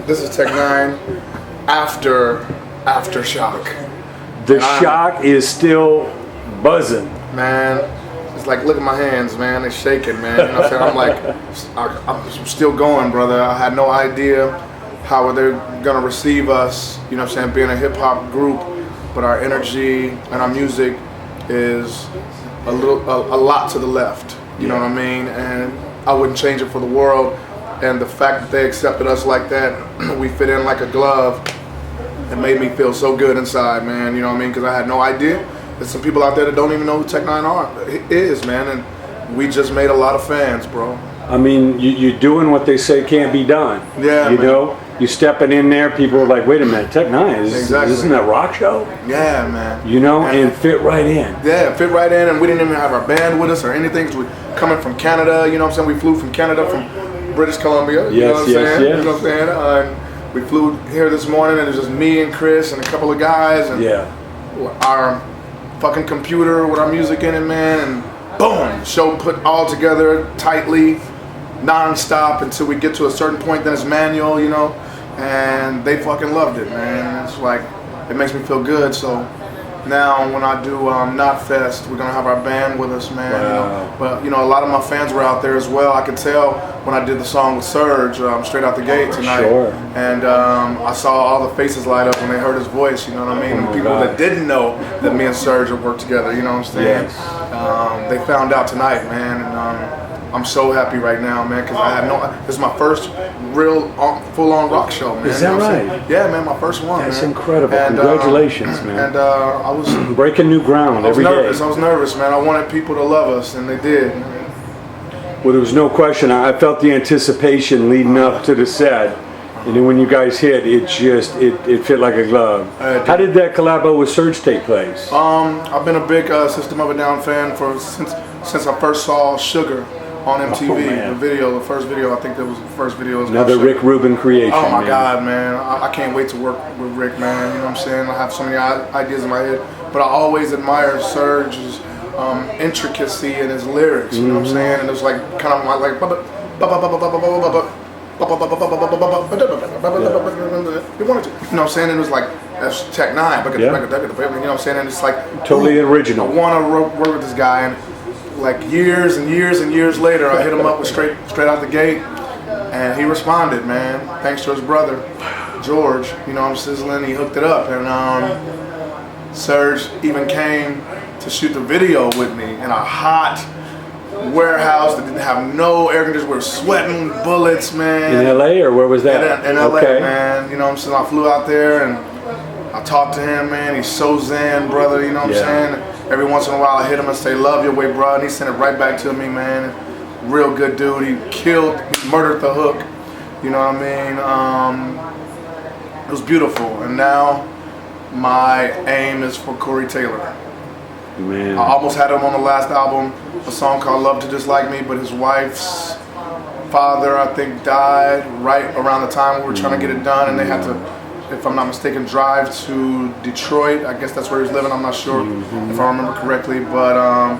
This is Tech-9 after AFTERSHOCK. The shock is still buzzing. Man, it's like, look at my hands, man. They're shaking, man. You know what I'm saying? I'm still going, brother. I had no idea how they're gonna receive us, you know what I'm saying, being a hip-hop group, but our energy and our music is a lot to the left, you know what I mean? And I wouldn't change it for the world. And the fact that they accepted us like that, we fit in like a glove, it made me feel so good inside, man, you know what I mean? Because I had no idea. There's some people out there that don't even know who Tech-9 is, man, and we just made a lot of fans, bro. I mean, you're doing what they say can't be done. Yeah, you man. know, you stepping in there, people are like, wait a minute, Tech-9, isn't that a rock show? Yeah, man. You know, and fit right in. Yeah, fit right in, and we didn't even have our band with us or anything, because we're coming from Canada, you know what I'm saying? We flew from Canada, from British Columbia, you know what I'm saying? Yes. You know what I'm saying? And we flew here this morning, and it was just me and Chris and a couple of guys, and our fucking computer with our music in it, man, and boom, show put all together tightly, non-stop until we get to a certain point, then it's manual, you know, and they fucking loved it, man. It's like, it makes me feel good. So now when I do Knotfest, we're gonna have our band with us, man. Wow. You know? But you know, a lot of my fans were out there as well. I could tell when I did the song with Serge, straight out the gate tonight. Sure. And I saw all the faces light up when they heard his voice, you know what I mean? And people that didn't know that me and Serge would work together, you know what I'm saying? Yes. They found out tonight, man, and I'm so happy right now, man, because I had this is my first real full-on rock show, man. Is that right? Yeah, man, my first one. That's man. incredible. And, congratulations, man. And I was breaking new ground every day. I was nervous, man. I wanted people to love us, and they did. Well, there was no question. I felt the anticipation leading up to the set, and then when you guys hit, it fit like a glove. How did that collabo with Serge take place? I've been a big System of a Down fan since I first saw Sugar on MTV, the first video. I think that was the first video. Another Rick Rubin creation. Oh my God, man! I can't wait to work with Rick, man. You know what I'm saying? I have so many ideas in my head, but I always admire Serge's intricacy in his lyrics. You know what I'm saying? And it was like kind of like you know what I'm saying? And it was like that's Tech-9, but you know what I'm saying? And it's like totally original. I want to work with this guy, and like years and years and years later, I hit him up with straight out the gate, and he responded, man. Thanks to his brother, George. You know, I'm sizzling. He hooked it up, and Serge even came to shoot the video with me in a hot warehouse that didn't have no air conditioning. We were sweating bullets, man. In LA, or where was that? In LA, man. You know what I'm saying? I flew out there and I talked to him, man. He's so zen, brother. You know what I'm saying? Every once in a while I hit him and say, love your way, bro. And he sent it right back to me, man. Real good dude. He murdered the hook. You know what I mean? It was beautiful. And now my aim is for Corey Taylor. Man. I almost had him on the last album, a song called Love to Dislike Me, but his wife's father, I think, died right around the time we were trying to get it done, and they had to, if I'm not mistaken, drive to Detroit. I guess that's where he was living. I'm not sure if I remember correctly, but I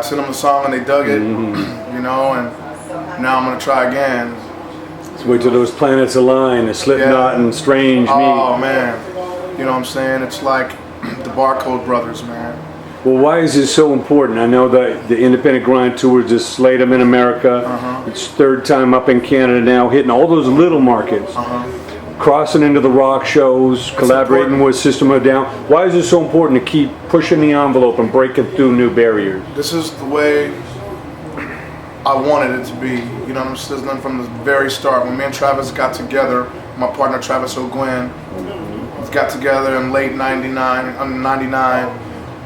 sent them the song and they dug it, you know, and now I'm gonna try again. Let's wait till those planets align, the Slipknot and Strange meet. Oh man, you know what I'm saying? It's like the Barcode Brothers, man. Well, why is this so important? I know that the Independent Grind Tour just slayed them in America. It's third time up in Canada now, hitting all those little markets. Crossing into the rock shows, collaborating with System of a Down. Why is it so important to keep pushing the envelope and breaking through new barriers? This is the way I wanted it to be. You know what I'm saying? From the very start. When me and Travis got together, my partner Travis O'Gwen, got together in late 99,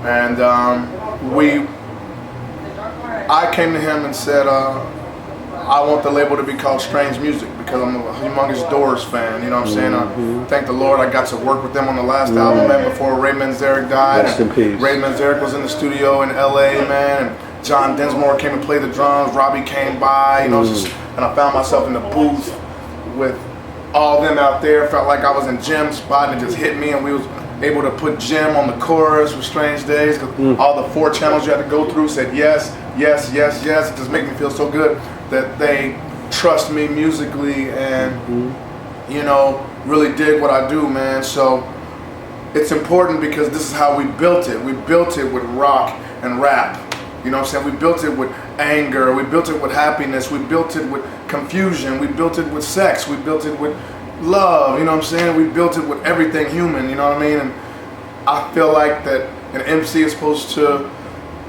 and I came to him and said, I want the label to be called Strange Music because I'm a humongous Doors fan, you know what I'm saying? Thank the Lord I got to work with them on the last album, man, before Ray Manzarek died. Rest in peace. Ray Manzarek was in the studio in LA, man, and John Densmore came and played the drums, Robbie came by, you know, and I found myself in the booth with all them out there. Felt like I was in Jim's spot, and it just hit me, and we was able to put Jim on the chorus with Strange Days, because all the 4 channels you had to go through said yes, yes, yes, yes. It just made me feel so good that they trust me musically, and you know, really dig what I do, man. So it's important because this is how we built it. We built it with rock and rap. You know what I'm saying? We built it with anger. We built it with happiness. We built it with confusion. We built it with sex. We built it with love. You know what I'm saying? We built it with everything human. You know what I mean? And I feel like that an MC is supposed to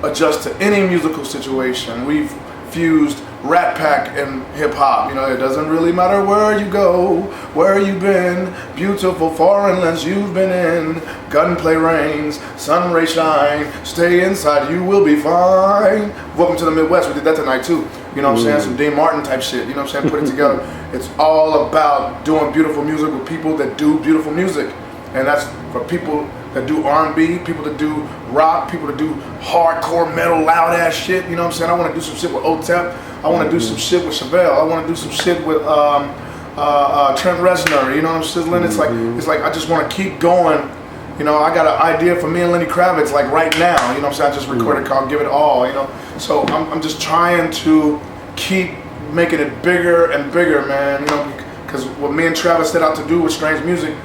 adjust to any musical situation. We've fused Rat Pack and hip hop. You know, it doesn't really matter where you go, where you been, beautiful foreign lands you've been in. Gunplay rains, sun ray shine, stay inside, you will be fine. Welcome to the Midwest. We did that tonight too. You know what I'm saying? Some Dean Martin type shit. You know what I'm saying? Put it together. It's all about doing beautiful music with people that do beautiful music, and that's for people that do R&B, people that do rock, people that do hardcore metal, loud ass shit. You know what I'm saying? I want to do some shit with Otep. I want to do some shit with Chevelle. I want to do some shit with Trent Reznor. You know what I'm sizzling? It's like I just want to keep going. You know, I got an idea for me and Lenny Kravitz like right now. You know what I'm saying? I just recorded called Give It All. You know, so I'm just trying to keep making it bigger and bigger, man. You know, because what me and Travis set out to do with Strange Music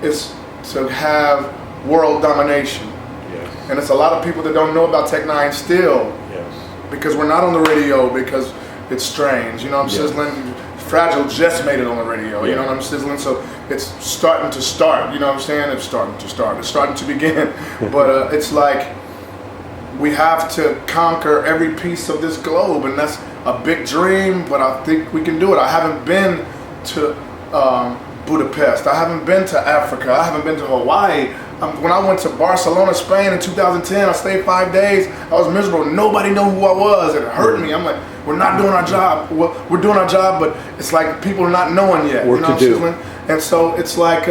is to have world domination. Yes. And it's a lot of people that don't know about Tech-9 still. Yes. Because we're not on the radio because it's Strange. You know what I'm sizzling? Fragile just made it on the radio. You know what I'm sizzling? So it's starting to start. You know what I'm saying? It's starting to start. It's starting to begin. But it's like we have to conquer every piece of this globe, and that's a big dream, but I think we can do it. I haven't been to Budapest. I haven't been to Africa. I haven't been to Hawaii. When I went to Barcelona, Spain in 2010, I stayed 5 days. I was miserable. Nobody knew who I was. It hurt me. I'm like, we're not doing our job. We're doing our job, but it's like people are not knowing yet. Work you know to do. Sizzling? And so it's like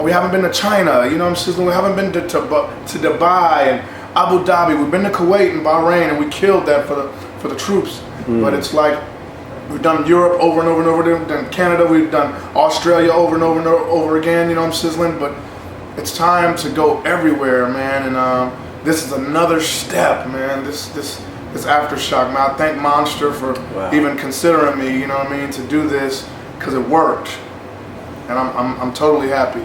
we haven't been to China. You know what I'm sizzling? We haven't been to Dubai and Abu Dhabi. We've been to Kuwait and Bahrain, and we killed that for the troops. But it's like we've done Europe over and over and over. We've done Canada. We've done Australia over and over and over again. You know what I'm sizzling? But it's time to go everywhere, man. And this is another step, man. This Aftershock, man. I thank Monster for even considering me. You know what I mean? To do this because it worked, and I'm totally happy.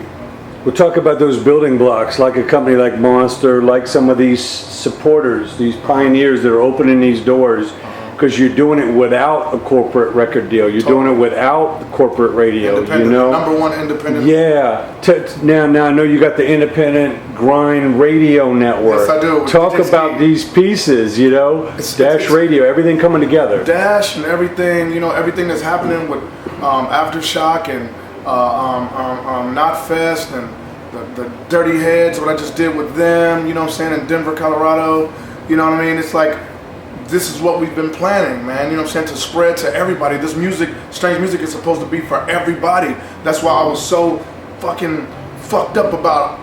We'll talk about those building blocks, like a company like Monster, like some of these supporters, these pioneers that are opening these doors. Because you're doing it without a corporate record deal. You're doing it without the corporate radio. You know, #1 independent. Yeah. Now I know you got the Independent Grind Radio Network. Yes, I do. Talk about these pieces. You know, Dash Radio, everything coming together. Dash and everything. You know, everything that's happening with Aftershock and Knotfest and the Dirty Heads. What I just did with them. You know what I'm saying? In Denver, Colorado. You know what I mean? It's like, this is what we've been planning, man. You know what I'm saying? To spread to everybody. This music, Strange Music, is supposed to be for everybody. That's why I was so fucking fucked up about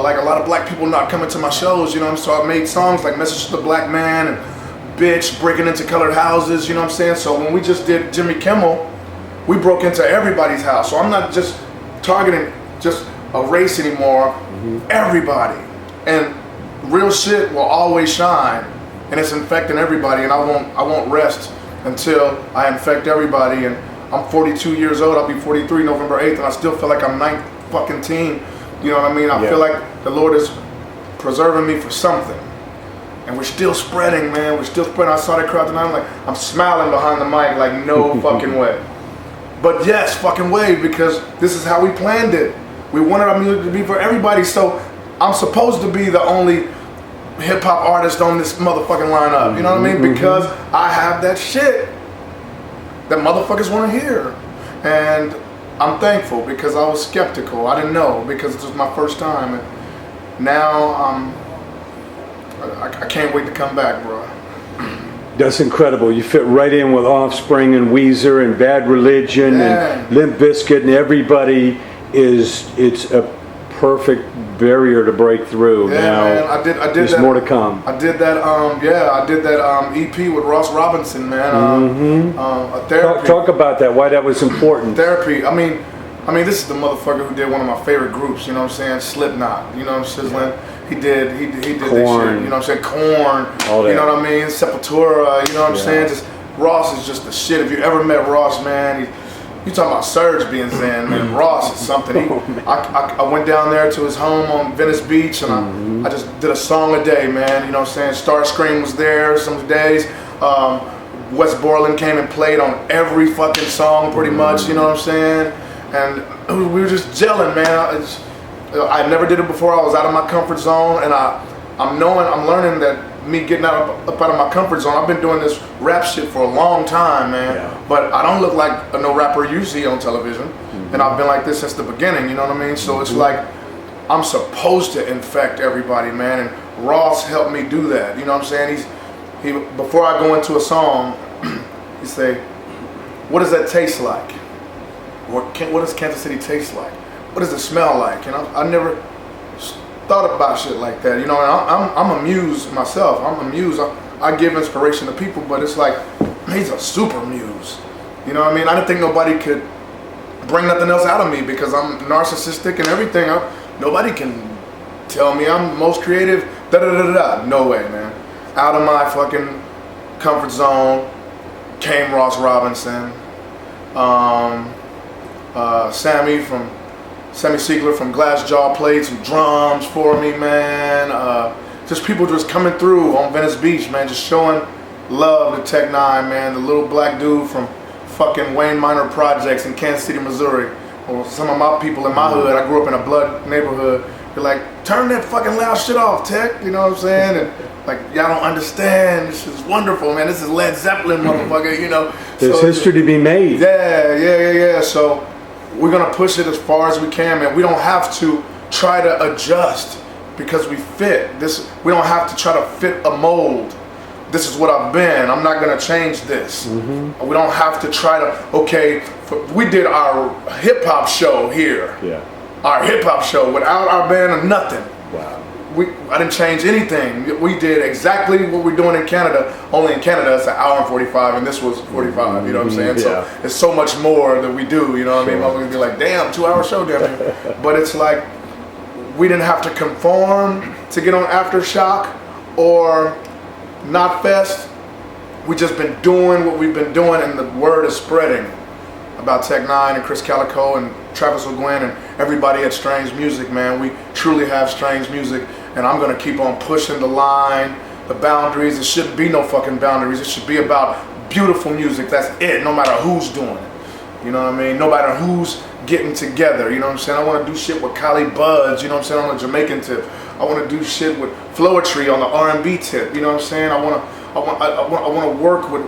like a lot of black people not coming to my shows. You know what I'm saying? So I made songs like Message to the Black Man and Bitch, Breaking Into Colored Houses. You know what I'm saying? So when we just did Jimmy Kimmel, we broke into everybody's house. So I'm not just targeting just a race anymore. Everybody. And real shit will always shine. And it's infecting everybody, and I won't rest until I infect everybody. And I'm 42 years old. I'll be 43 November 8th, and I still feel like I'm 9th fucking team. You know what I mean? I feel like the Lord is preserving me for something, and we're still spreading, man. We're still spreading. I saw that crowd tonight. I'm like, I'm smiling behind the mic, like no fucking way. But yes, fucking way, because this is how we planned it. We wanted our music to be for everybody, so I'm supposed to be the only hip-hop artist on this motherfucking lineup, you know what I mean? Because I have that shit that motherfuckers want to hear. And I'm thankful because I was skeptical. I didn't know because it was my first time. And now I can't wait to come back, bro. That's incredible. You fit right in with Offspring and Weezer and Bad Religion and Limp Bizkit, and everybody it's a perfect barrier to break through. Yeah, now, man. I did there's that, more to come. I did that. I did that EP with Ross Robinson, man. A therapy. Talk about that. Why that was important. Therapy. I mean, this is the motherfucker who did one of my favorite groups. You know what I'm saying? Slipknot. You know what I'm saying? He did this shit. You know what I'm saying? Korn. All that. You know what I mean? Sepultura. You know what I'm saying? Just Ross is just the shit. If you ever met Ross, man, You talking about Surge being Zen, man. Ross is something. I went down there to his home on Venice Beach, and I just did a song a day, man. You know what I'm saying? Starscream was there some days. Wes Borland came and played on every fucking song pretty much, you know what I'm saying? And we were just gelling, man. I never did it before. I was out of my comfort zone, and I'm learning that me getting up out of my comfort zone. I've been doing this rap shit for a long time, man. Yeah. But I don't look like no rapper you see on television. And I've been like this since the beginning, you know what I mean? So it's like, I'm supposed to infect everybody, man. And Ross helped me do that, you know what I'm saying? He before I go into a song, he say, what does that taste like? What does Kansas City taste like? What does it smell like? And I never thought about shit like that, you know. And I'm a muse myself. I'm a muse. I give inspiration to people, but it's like he's a super muse. You know what I mean? I didn't think nobody could bring nothing else out of me because I'm narcissistic and everything. Nobody can tell me I'm the most creative. Da da da da. No way, man. Out of my fucking comfort zone came Ross Robinson, Sammy Siegler from Glass Jaw played some drums for me, man. Just people just coming through on Venice Beach, man, just showing love to Tech N9ne, man. The little black dude from fucking Wayne Minor Projects in Kansas City, Missouri. Or some of my people in my hood, I grew up in a blood neighborhood. They're like, turn that fucking loud shit off, Tech, you know what I'm saying? And like, y'all don't understand, this is wonderful, man. This is Led Zeppelin, motherfucker, you know. There's history to be made. Yeah. So we're gonna push it as far as we can, man. We don't have to try to adjust because we fit. We don't have to try to fit a mold. This is what I've been. I'm not gonna change this. We don't have to try to, we did our hip hop show here. Yeah. Our hip hop show without our band or nothing. Wow. I didn't change anything. We did exactly what we're doing in Canada. Only in Canada it's an hour and 45, and this was 45. You know what I'm saying? Yeah. So it's so much more that we do. You know what I mean? Motherfuckers be like, damn, 2-hour show, damn it. But it's like we didn't have to conform to get on AFTERSHOCK or Not Fest. We just been doing what we've been doing, and the word is spreading about Tech N9ne and Chris Calico and Travis O'Gwen and everybody at Strange Music, man. We truly have strange music, and I'm gonna keep on pushing the line, the boundaries. It shouldn't be no fucking boundaries. It should be about beautiful music. That's it, no matter who's doing it. You know what I mean? No matter who's getting together, you know what I'm saying? I wanna do shit with Kylie Buds, you know what I'm saying, on the Jamaican tip. I wanna do shit with Floetry on the R&B tip, you know what I'm saying? I wanna work with,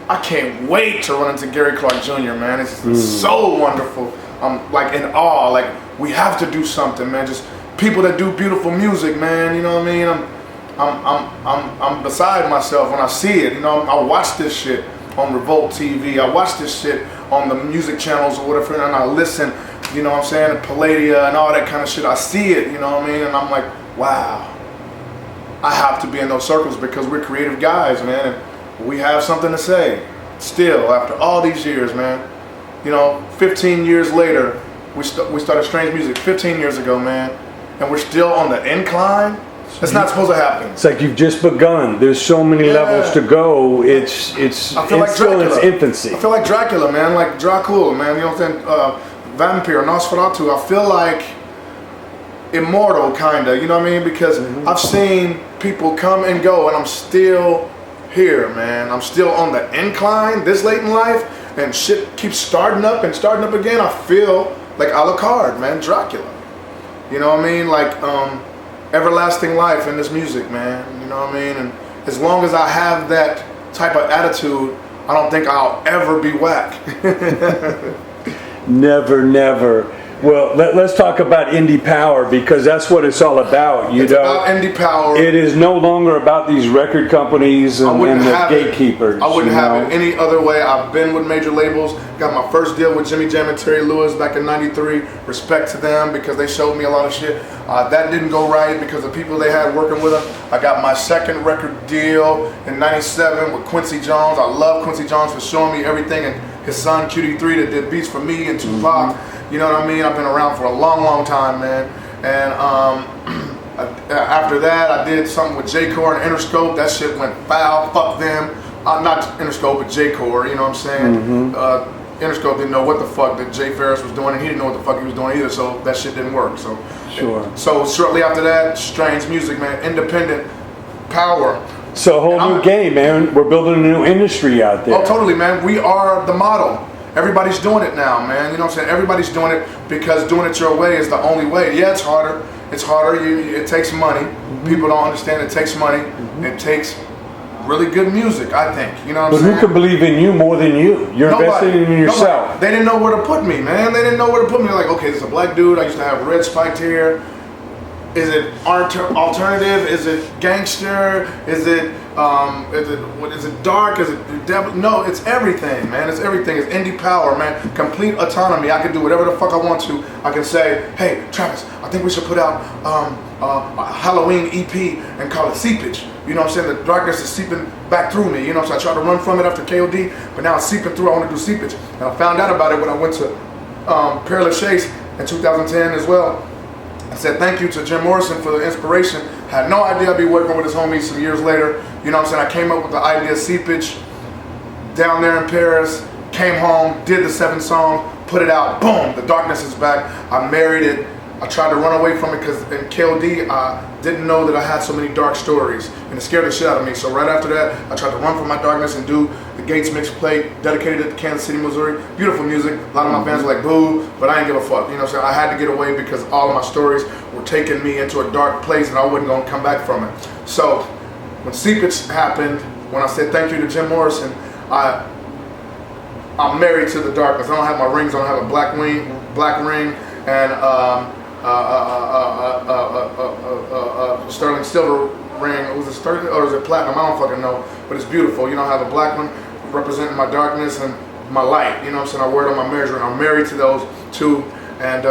I can't wait to run into Gary Clark Jr., man. It's so wonderful. I'm like in awe. Like, we have to do something, man. Just people that do beautiful music, man. You know what I mean? I'm beside myself when I see it. You know, I watch this shit on Revolt TV. I watch this shit on the music channels or whatever, and I listen. You know what I'm saying? And Palladia and all that kind of shit. I see it. You know what I mean? And I'm like, wow. I have to be in those circles because we're creative guys, man. And we have something to say. Still, after all these years, man. You know, 15 years later, we started Strange Music 15 years ago, man, and we're still on the incline. That's not supposed to happen. It's like you've just begun. There's so many levels to go. It's like still in its infancy. I feel like Dracula, man, like Dracula, man. You know what I'm saying? Vampire, Nosferatu. I feel like immortal, kinda. You know what I mean? Because I've seen people come and go, and I'm still here, man. I'm still on the incline this late in life. And shit keeps starting up and starting up again. I feel like Alucard, man, Dracula. You know what I mean? Like everlasting life in this music, man. You know what I mean? And as long as I have that type of attitude, I don't think I'll ever be whack. Never, never. Well, let's talk about INDIEPOWER because that's what it's all about. It's about INDIEPOWER. It is no longer about these record companies and the gatekeepers. I wouldn't have it any other way. I've been with major labels. Got my first deal with Jimmy Jam and Terry Lewis back in '93. Respect to them because they showed me a lot of shit. That didn't go right because the people they had working with them. I got my second record deal in '97 with Quincy Jones. I love Quincy Jones for showing me everything, and his son QD3 that did beats for me and Tupac. You know what I mean? I've been around for a long, long time, man. And after that, I did something with J-Core and Interscope. That shit went foul. Fuck them. Not Interscope, but J-Core. You know what I'm saying? Interscope didn't know what the fuck that Jay Ferris was doing, and he didn't know what the fuck he was doing either. So that shit didn't work. So Sure. So shortly after that, Strange Music, man, independent power. So a whole new game, man. We're building a new industry out there. Oh, totally, man. We are the model. Everybody's doing it now, man. You know what I'm saying? Everybody's doing it because doing it your way is the only way. Yeah, it's harder. It's harder. It takes money. People don't understand it takes money. It takes really good music, I think. You know what I'm saying? But who can believe in you more than you? You're investing in yourself. Nobody. They didn't know where to put me, man. They didn't know where to put me. They're like, okay, this is a black dude. I used to have red spiked hair. Is it alternative? Is it gangster? Is it what is it, dark? Is it devil? No, it's everything, man. It's everything. It's indie power, man. Complete autonomy. I can do whatever the fuck I want to. I can say, hey, Travis, I think we should put out a Halloween EP and call it Seepage. You know what I'm saying? The darkness is seeping back through me. You know what I'm saying? I tried to run from it after KOD, but now it's seeping through. I want to do Seepage. And I found out about it when I went to Peerless Chase in 2010 as well. I said thank you to Jim Morrison for the inspiration. Had no idea I'd be working with his homies some years later. You know what I'm saying? I came up with the idea of Seepage down there in Paris, came home, did the 7 songs, put it out, boom, the darkness is back. I married it. I tried to run away from it because in KOD, I didn't know that I had so many dark stories, and it scared the shit out of me. So right after that, I tried to run from my darkness and do the Gates mix plate dedicated to Kansas City, Missouri. Beautiful music. A lot of my fans were like, boo, but I didn't give a fuck. You know what I'm saying? I had to get away because all of my stories were taking me into a dark place and I wasn't going to come back from it. So when Seepage happened, when I said thank you to Jim Morrison, I'm married to the darkness. I don't have my rings. I don't have a black ring, and sterling silver ring. Was it sterling or is it platinum? I don't fucking know, but it's beautiful. You know, I have a black one representing my darkness and my light. You know what I'm saying? I wear it on my marriage ring. I'm married to those two, and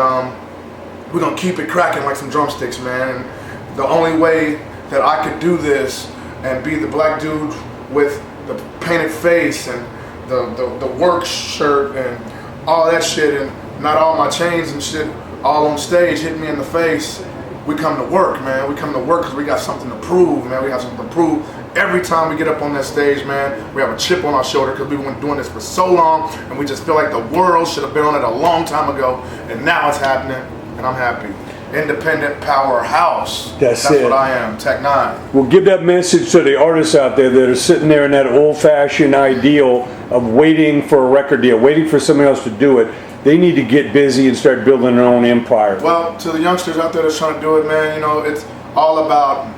we're gonna keep it cracking like some drumsticks, man. And the only way that I could do this and be the black dude with the painted face and the work shirt and all that shit, and not all my chains and shit all on stage hitting me in the face. We come to work, man. We come to work because we got something to prove, man. We have something to prove. Every time we get up on that stage, man, we have a chip on our shoulder because we've been doing this for so long, and we just feel like the world should have been on it a long time ago, and now it's happening, and I'm happy. Independent powerhouse. That's it. What I am, Tech-9. Well, give that message to the artists out there that are sitting there in that old-fashioned ideal of waiting for a record deal, waiting for somebody else to do it. They need to get busy and start building their own empire. Well, to the youngsters out there that's trying to do it, man, you know, it's all about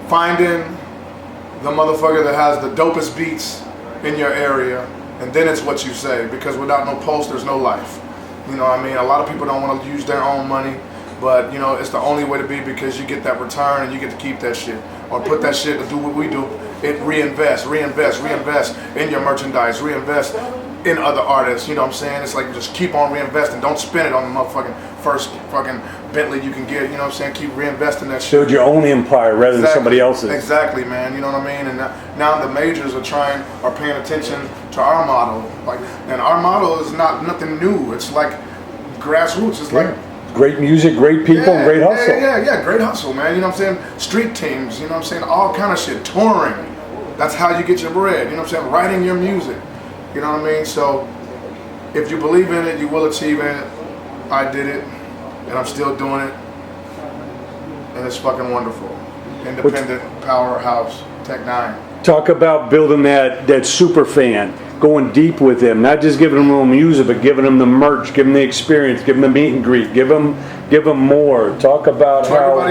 finding the motherfucker that has the dopest beats in your area, and then it's what you say, because without no pulse, there's no life. You know what I mean? A lot of people don't want to use their own money, but, you know, it's the only way to be because you get that return and you get to keep that shit. Or put that shit to do what we do. It reinvest in your merchandise, reinvest in other artists, you know what I'm saying? It's like just keep on reinvesting. Don't spend it on the motherfucking first fucking Bentley you can get, you know what I'm saying? Keep reinvesting that shit. Build your own empire rather than somebody else's. Exactly, man, you know what I mean? And now the majors are paying attention to our model. Like, and our model is nothing new. It's like grassroots. It's like great music, great people, and great hustle. Yeah, great hustle, man. You know what I'm saying? Street teams, you know what I'm saying? All kind of shit. Touring. That's how you get your bread, you know what I'm saying? Writing your music. You know what I mean? So if you believe in it, you will achieve it. I did it, and I'm still doing it, and it's fucking wonderful. Independent powerhouse, Tech-9. Talk about building that super fan, going deep with them, not just giving them a little music, but giving them the merch, giving them the experience, giving them the meet and greet, give them more. Talk about how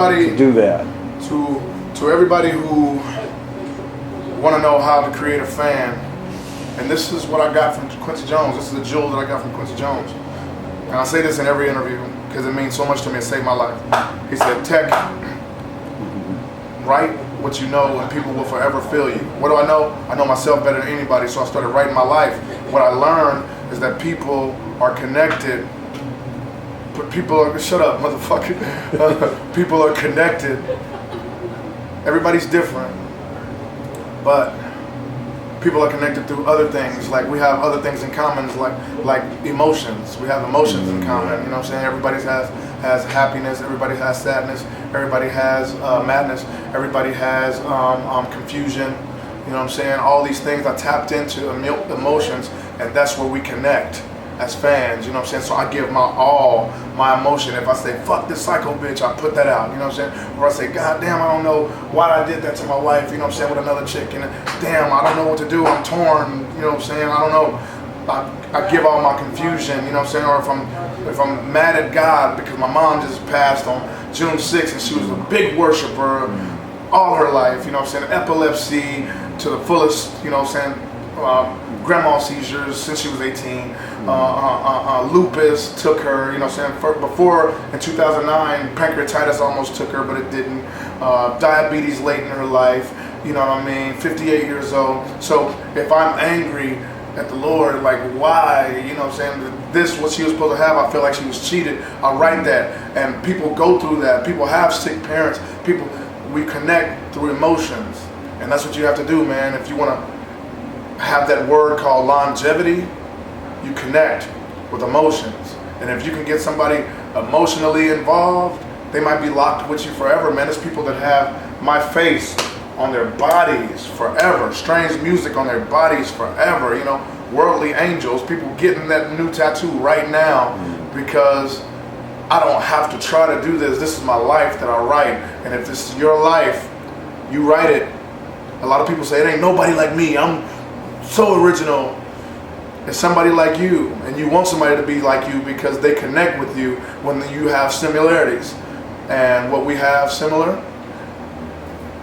to do that. To everybody who want to know how to create a fan. And this is what I got from Quincy Jones. This is the jewel that I got from Quincy Jones. And I say this in every interview because it means so much to me. It saved my life. He said, Tech, write what you know and people will forever feel you. What do I know? I know myself better than anybody, so I started writing my life. What I learned is that people are connected. Shut up, motherfucker. People are connected. Everybody's different. But people are connected through other things, like we have other things in common, like emotions. We have emotions in common, you know what I'm saying? Everybody has happiness, everybody has sadness, everybody has madness, everybody has confusion, you know what I'm saying? All these things I tapped into emotions And that's where we connect as fans, you know what I'm saying? So I give my all, my emotion. If I say, fuck this psycho bitch, I put that out, you know what I'm saying? Or I say, God damn, I don't know why I did that to my wife, you know what I'm saying, with another chick. And damn, I don't know what to do, I'm torn, you know what I'm saying? I don't know. I give all my confusion, you know what I'm saying? Or if I'm mad at God because my mom just passed on June 6th and she was a big worshiper all her life, you know what I'm saying? Epilepsy to the fullest, you know what I'm saying? Grandma seizures since she was 18. Lupus took her, you know what I'm saying? Before, in 2009, pancreatitis almost took her, but it didn't. Diabetes late in her life, you know what I mean? 58 years old. So if I'm angry at the Lord, like why, you know what I'm saying, this what she was supposed to have, I feel like she was cheated, I write that. And people go through that. People have sick parents. We connect through emotions. And that's what you have to do, man. If you want to have that word called longevity, you connect with emotions. And if you can get somebody emotionally involved, they might be locked with you forever, man. There's people that have my face on their bodies forever, strange music on their bodies forever, you know, worldly angels, people getting that new tattoo right now because I don't have to try to do this. This is my life that I write. And if this is your life, you write it. A lot of people say, it ain't nobody like me. I'm so original. It's somebody like you, and you want somebody to be like you because they connect with you when you have similarities. And what we have similar?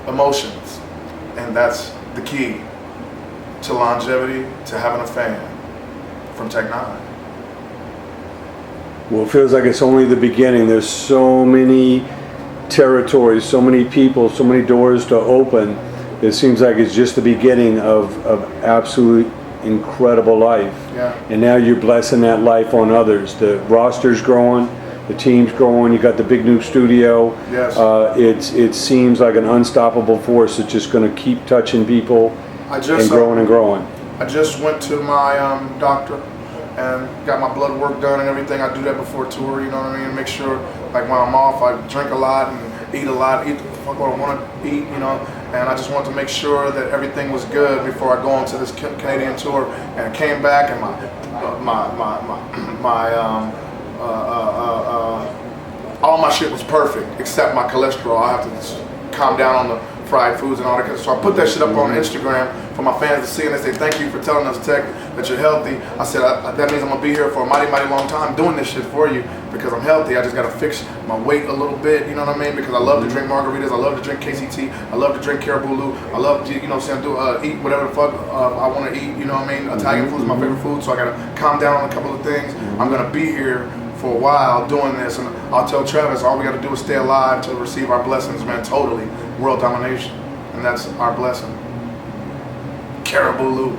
Emotions. And that's the key to longevity, to having a fan from Tech-9. Well, it feels like it's only the beginning. There's so many territories, so many people, so many doors to open. It seems like it's just the beginning of absolute incredible life. Yeah. And now you're blessing that life on others. The roster's growing, the team's growing, you got the big new studio. Yes. It seems like an unstoppable force that's just going to keep touching people and growing and growing. I just went to my doctor and got my blood work done and everything. I do that before tour, you know what I mean? Make sure, like when I'm off, I drink a lot and eat a lot, eat the fuck what I want to eat, you know? And I just wanted to make sure that everything was good before I go into this Canadian tour. And I came back and all my shit was perfect except my cholesterol. I have to just calm down on the fried foods and all that. So I put that shit up on Instagram for my fans to see, and they say, thank you for telling us, Tech, that you're healthy. I said, that means I'm gonna be here for a mighty, mighty long time doing this shit for you because I'm healthy. I just gotta fix my weight a little bit, you know what I mean? Because I love to drink margaritas, I love to drink KCT, I love to drink Caribou, I love to, you know what I'm saying, eat whatever the fuck I wanna eat, you know what I mean? Italian food is my favorite food, so I gotta calm down on a couple of things. I'm gonna be here for a while doing this, and I'll tell Travis, all we gotta do is stay alive to receive our blessings, man, totally. World domination. And that's our blessing. Caribou.